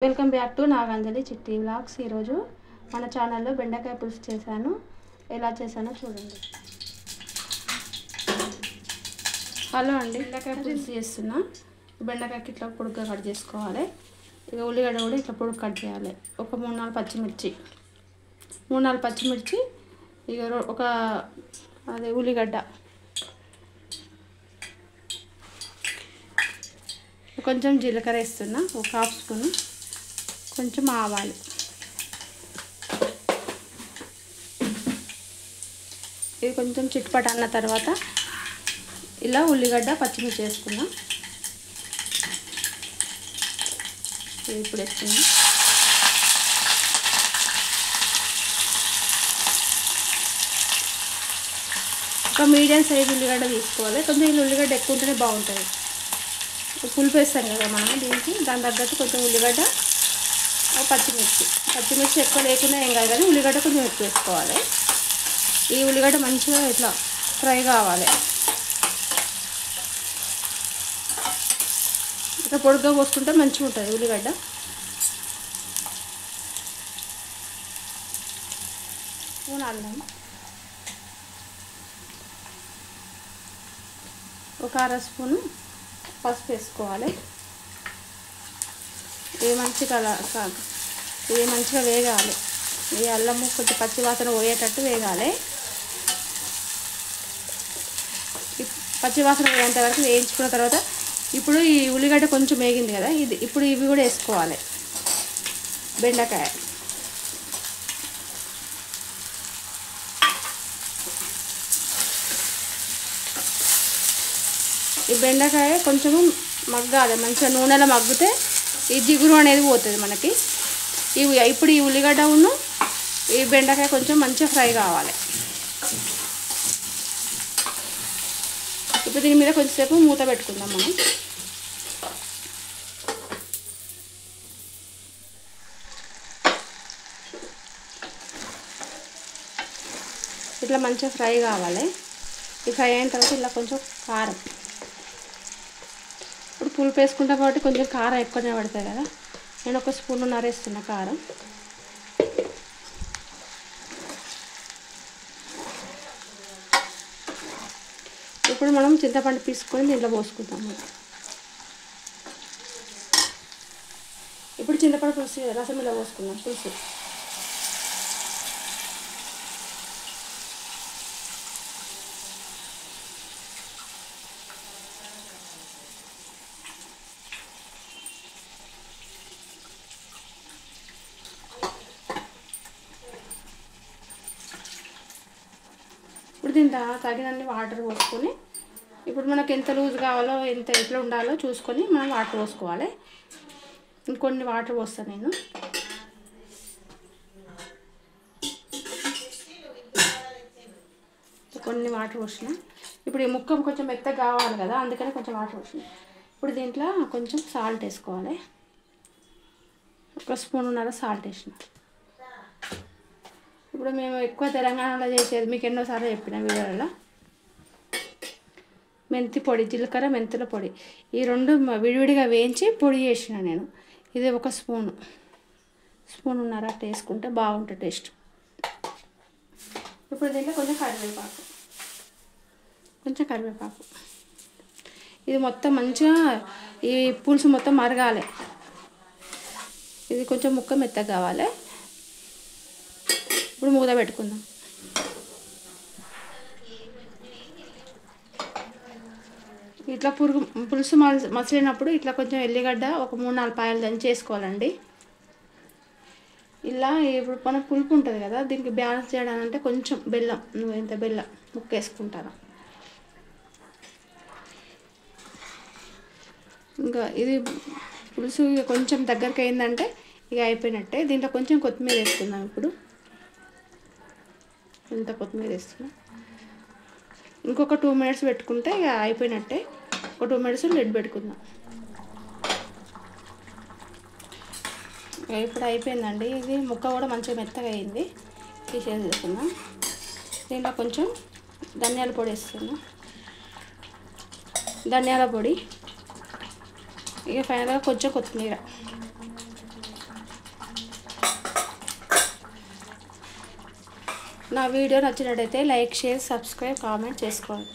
Welcome back to Naganjali చిట్టి vlogs. ఈరోజు మన ఛానల్లో బెండకాయ పులుసు చేశాను। ఎలా చేశానో చూడండి। హలో అండి, బెండకాయ పులుసు చేస్తున్నా। బెండకాయకి ఇట్లా పొడుగ్గా కట్ చేసుకోవాలి। ఇక ఉల్లిగడ్డ కూడా ఇట్లా పొడుగు కట్ చేయాలి। ఒక 3-4 పచ్చిమిర్చి, ఇక ఒక అదే ఉల్లిగడ్డ, కొంచెం జీలకర్ర వేస్తున్నా, ఒక హాఫ్ స్పూన్, కొంచెం ఆవాలు, ఇది కొంచెం చిట్పట అన్న తర్వాత ఇలా ఉల్లిగడ్డ పచ్చిమిర్చి వేసుకున్నా। ఇప్పుడు వేస్తున్నా, ఒక మీడియం సైజ్ ఉల్లిగడ్డ తీసుకోవాలి। కొంచెం ఈ ఉల్లిగడ్డ ఎక్కువ ఉంటేనే బాగుంటుంది। పులుపు వేస్తాం కదా మనం దీనికి, దాని తగ్గట్టు కొంచెం ఉల్లిగడ్డ, పచ్చిమిర్చి ఎక్కువ లేకుండా ఏం కాదు, కానీ ఉల్లిగడ్డ కొంచెం ఎక్కువ వేసుకోవాలి। ఈ ఉల్లిగడ్డ మంచిగా ఇట్లా ఫ్రై కావాలి। ఇట్లా పొడుగ్గా కోసుకుంటే మంచిగా ఉంటుంది ఉల్లిగడ్డ। స్పూన్ అల్లం, ఒక అర స్పూను పసుపు వేసుకోవాలి। ఇది మంచిగా వేగాలి। ఈ అల్లము కొంచెం పచ్చి వాసన పోయేటట్టు వేగాలి। పచ్చి వాసన పోయేంత వరకు వేయించుకున్న తర్వాత ఇప్పుడు ఈ ఉల్లిగడ్డ కొంచెం వేగింది కదా, ఇప్పుడు ఇవి కూడా వేసుకోవాలి। బెండకాయ, ఈ బెండకాయ కొంచెము మగ్గాలి, మంచిగా నూనెలో మగ్గితే ఈ జిగురు అనేది పోతుంది మనకి। ఇప్పుడు ఈ ఉల్లిగడ్డ ఉన్ను ఈ బెండకాయ కొంచెం మంచిగా ఫ్రై కావాలి। ఇప్పుడు దీని మీద కొంచెంసేపు మూత పెట్టుకుందాం మనం। ఇట్లా మంచిగా ఫ్రై కావాలి। ఈ ఫ్రై అయిన తర్వాత ఇలా కొంచెం కారం, ఇప్పుడు పులుపు వేసుకుంటాం కాబట్టి కొంచెం కారం ఎక్కువనే పడుతుంది కదా, నేను ఒక స్పూన్ వేస్తున్నా కారం। ఇప్పుడు మనం చింతపండు పీసుకొని దీంట్లో పోసుకుంటాము। ఇప్పుడు చింతపండు పులుసు రసం ఇలా పోసుకుందాం పులుసు। ఇప్పుడు దీంట్లో తగినన్ని వాటర్ పోసుకొని, ఇప్పుడు మనకు ఎంత లూజ్ కావాలో ఎట్లా ఉండాలో చూసుకొని మనం వాటర్ పోసుకోవాలి। ఇంకొన్ని వాటర్ పోస్తాను నేను, కొన్ని వాటర్ పోసిన। ఇప్పుడు ఈ ముక్క కొంచెం మెత్తగా కావాలి కదా, అందుకని కొంచెం వాటర్ పోసిన। ఇప్పుడు దీంట్లో కొంచెం సాల్ట్ వేసుకోవాలి, ఒక స్పూన్ సాల్ట్ వేసిన। ఇప్పుడు మేము ఎక్కువ తెలంగాణలో చేసేది మీకు ఎన్నోసార్లు చెప్పిన వీడియోలలో, మెంతి పొడి, జీలకర్ర మెంతుల పొడి, ఈ రెండు విడివిడిగా వేయించి పొడి చేసిన నేను। ఇది ఒక స్పూన్ అట్లా వేసుకుంటే బాగుంటుంది టేస్ట్। ఇప్పుడు దీంట్లో కొంచెం కరివేపాకు, ఇది మొత్తం మంచిగా ఈ పులుసు మొత్తం మరగాలి। ఇది కొంచెం ముక్క మెత్తగా కావాలి। ఇప్పుడు మూత పెట్టుకుందాం। ఇట్లా పులుసు మసిలినప్పుడు ఇట్లా కొంచెం ఎల్లిగడ్డ ఒక 3-4 పాయలు దంచి వేసుకోవాలండి। ఇలా ఇప్పుడు మన పులుపు ఉంటుంది కదా, దీనికి బ్యాలెన్స్ చేయడానంటే కొంచెం బెల్లం, ఎంత బెల్లం ముక్క వేసుకుంటాను। ఇంకా ఇది పులుసు కొంచెం దగ్గరికి అయిందంటే ఇక అయిపోయినట్టే। దీంట్లో కొంచెం కొత్తిమీర వేసుకుందాం। ఇప్పుడు ఇంత కొత్తిమీర వేస్తున్నా, ఇంకొక 2 మినిట్స్ పెట్టుకుంటే ఇక అయిపోయినట్టే। ఒక 2 మినిట్స్ లిడ్ పెట్టుకుందాం। ఇప్పుడు అయిపోయిందండి, ఇది ముక్క కూడా మంచిగా మెత్తగా అయింది, తీసేసుకున్నా। దీంట్లో కొంచెం ధనియాల పొడి వేస్తున్నా, ఇక ఫైనల్గా కొంచెం కొత్తిమీర, నా వీడియో నచ్చినట్టయితే లైక్ షేర్ సబ్స్క్రైబ్ కామెంట్ చేసుకోండి.